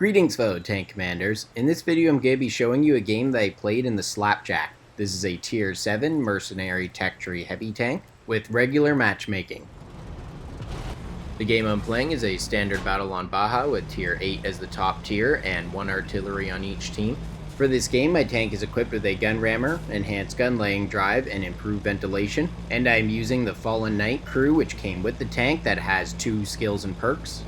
Greetings fellow tank commanders. In this video I'm going to be showing you a game that I played in the Slapjack. This is a tier 7 mercenary tech tree heavy tank with regular matchmaking. The game I'm playing is a standard battle on Baja with tier 8 as the top tier and 1 artillery on each team. For this game my tank is equipped with a gun rammer, enhanced gun laying drive, and improved ventilation, and I'm using the Fallen Knight crew which came with the tank that has 2 skills and perks.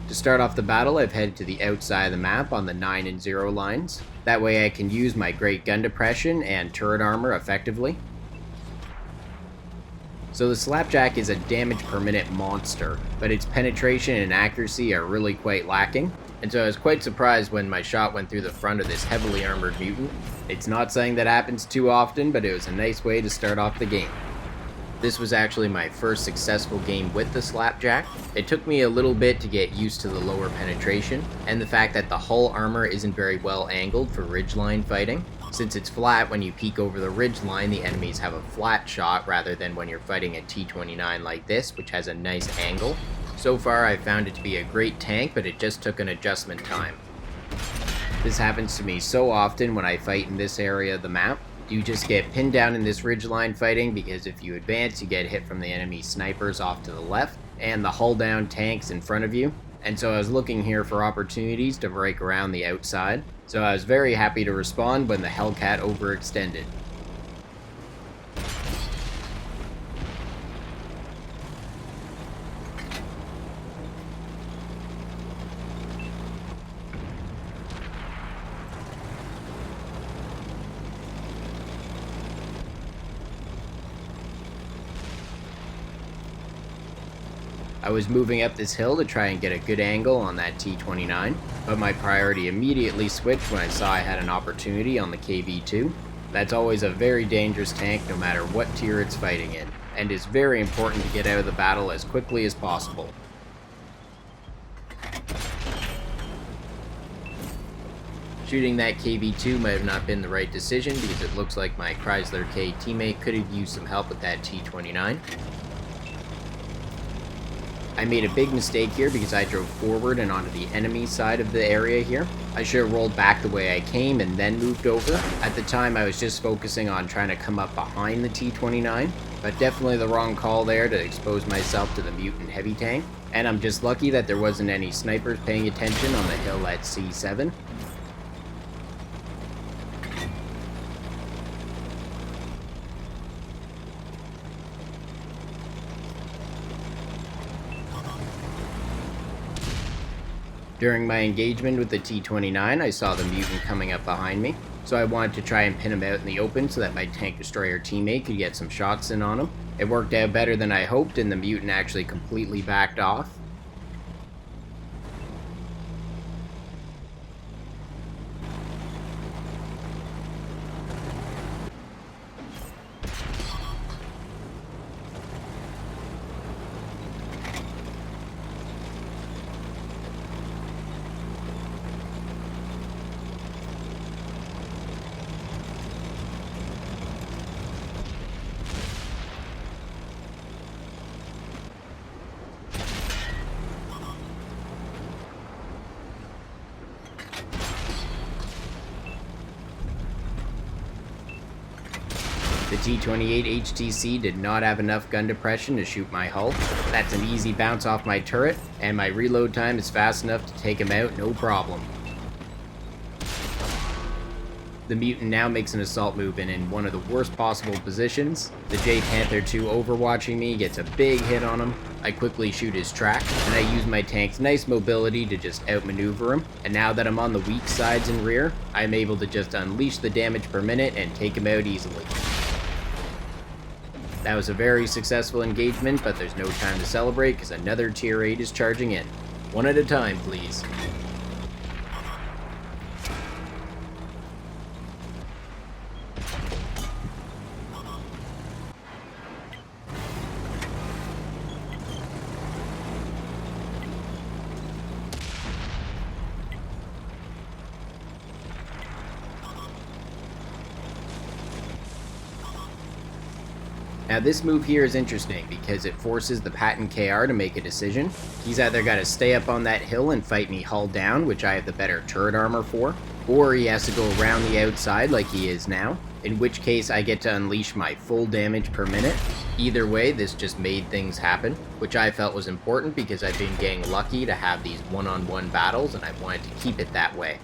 To start off the battle, I've headed to the outside of the map on the 9 and 0 lines. That way I can use my great gun depression and turret armor effectively. So the Slapjack is a damage per minute monster, but its penetration and accuracy are really quite lacking. And so I was quite surprised when my shot went through the front of this heavily armored mutant. It's not something that happens too often, but it was a nice way to start off the game. This was actually my first successful game with the Slapjack. It took me a little bit to get used to the lower penetration, and the fact that the hull armor isn't very well angled for ridgeline fighting. Since it's flat, when you peek over the ridgeline, the enemies have a flat shot rather than when you're fighting a T-29 like this, which has a nice angle. So far I found it to be a great tank, but it just took an adjustment time. This happens to me so often when I fight in this area of the map. You just get pinned down in this ridgeline fighting because if you advance, you get hit from the enemy snipers off to the left and the hull down tanks in front of you. And so I was looking here for opportunities to break around the outside. So I was very happy to respond when the Hellcat overextended. I was moving up this hill to try and get a good angle on that T-29, but my priority immediately switched when I saw I had an opportunity on the KV-2. That's always a very dangerous tank no matter what tier it's fighting in, and it's very important to get out of the battle as quickly as possible. Shooting that KV-2 might have not been the right decision because it looks like my Chrysler K teammate could have used some help with that T-29. I made a big mistake here because I drove forward and onto the enemy side of the area here. I should have rolled back the way I came and then moved over. At the time I was just focusing on trying to come up behind the T-29, but definitely the wrong call there to expose myself to the mutant heavy tank. And I'm just lucky that there wasn't any snipers paying attention on the hill at C7. During my engagement with the T-29, I saw the mutant coming up behind me, so I wanted to try and pin him out in the open so that my tank destroyer teammate could get some shots in on him. It worked out better than I hoped, and the mutant actually completely backed off. The T-28 HTC did not have enough gun depression to shoot my hull. That's an easy bounce off my turret, and my reload time is fast enough to take him out no problem. The mutant now makes an assault move in one of the worst possible positions. The J Panther 2 overwatching me gets a big hit on him. I quickly shoot his track, and I use my tank's nice mobility to just outmaneuver him. And now that I'm on the weak sides and rear, I'm able to just unleash the damage per minute and take him out easily. That was a very successful engagement, but there's no time to celebrate because another tier 8 is charging in. One at a time, please. Now this move here is interesting because it forces the Patton KR to make a decision. He's either got to stay up on that hill and fight me hull down, which I have the better turret armor for, or he has to go around the outside like he is now, in which case I get to unleash my full damage per minute. Either way, this just made things happen, which I felt was important because I've been getting lucky to have these one-on-one battles and I wanted to keep it that way.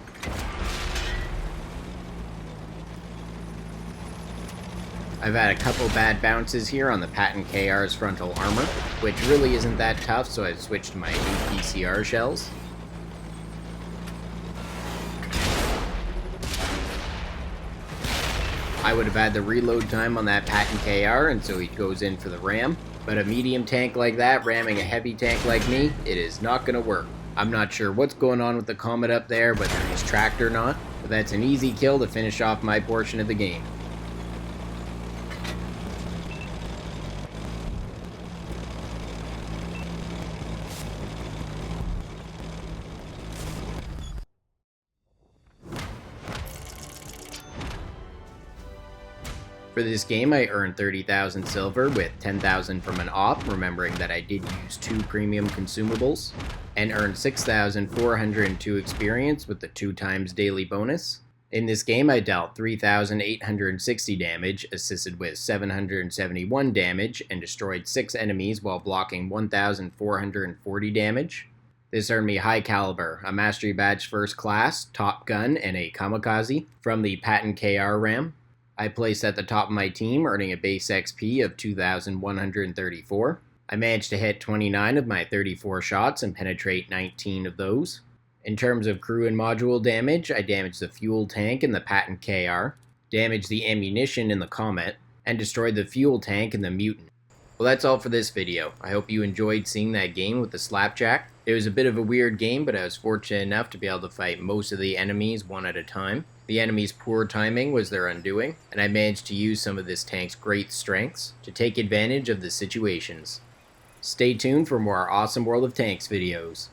I've had a couple bad bounces here on the Patton KR's frontal armor, which really isn't that tough, so I've switched to my new PCR shells. I would have had the reload time on that Patton KR, and so he goes in for the ram. But a medium tank like that ramming a heavy tank like me, it is not going to work. I'm not sure what's going on with the Comet up there, whether he's tracked or not, but that's an easy kill to finish off my portion of the game. For this game, I earned 30,000 silver with 10,000 from an op, remembering that I did use 2 premium consumables, and earned 6,402 experience with the 2 times daily bonus. In this game, I dealt 3,860 damage, assisted with 771 damage, and destroyed 6 enemies while blocking 1,440 damage. This earned me High Caliber, a Mastery Badge First Class, Top Gun, and a Kamikaze from the Patton KR RAM. I placed at the top of my team, earning a base XP of 2,134. I managed to hit 29 of my 34 shots and penetrate 19 of those. In terms of crew and module damage, I damaged the fuel tank in the Patton KR, damaged the ammunition in the Comet, and destroyed the fuel tank in the Mutant. Well, that's all for this video. I hope you enjoyed seeing that game with the Slapjack. It was a bit of a weird game, but I was fortunate enough to be able to fight most of the enemies one at a time. The enemy's poor timing was their undoing, and I managed to use some of this tank's great strengths to take advantage of the situations. Stay tuned for more awesome World of Tanks videos.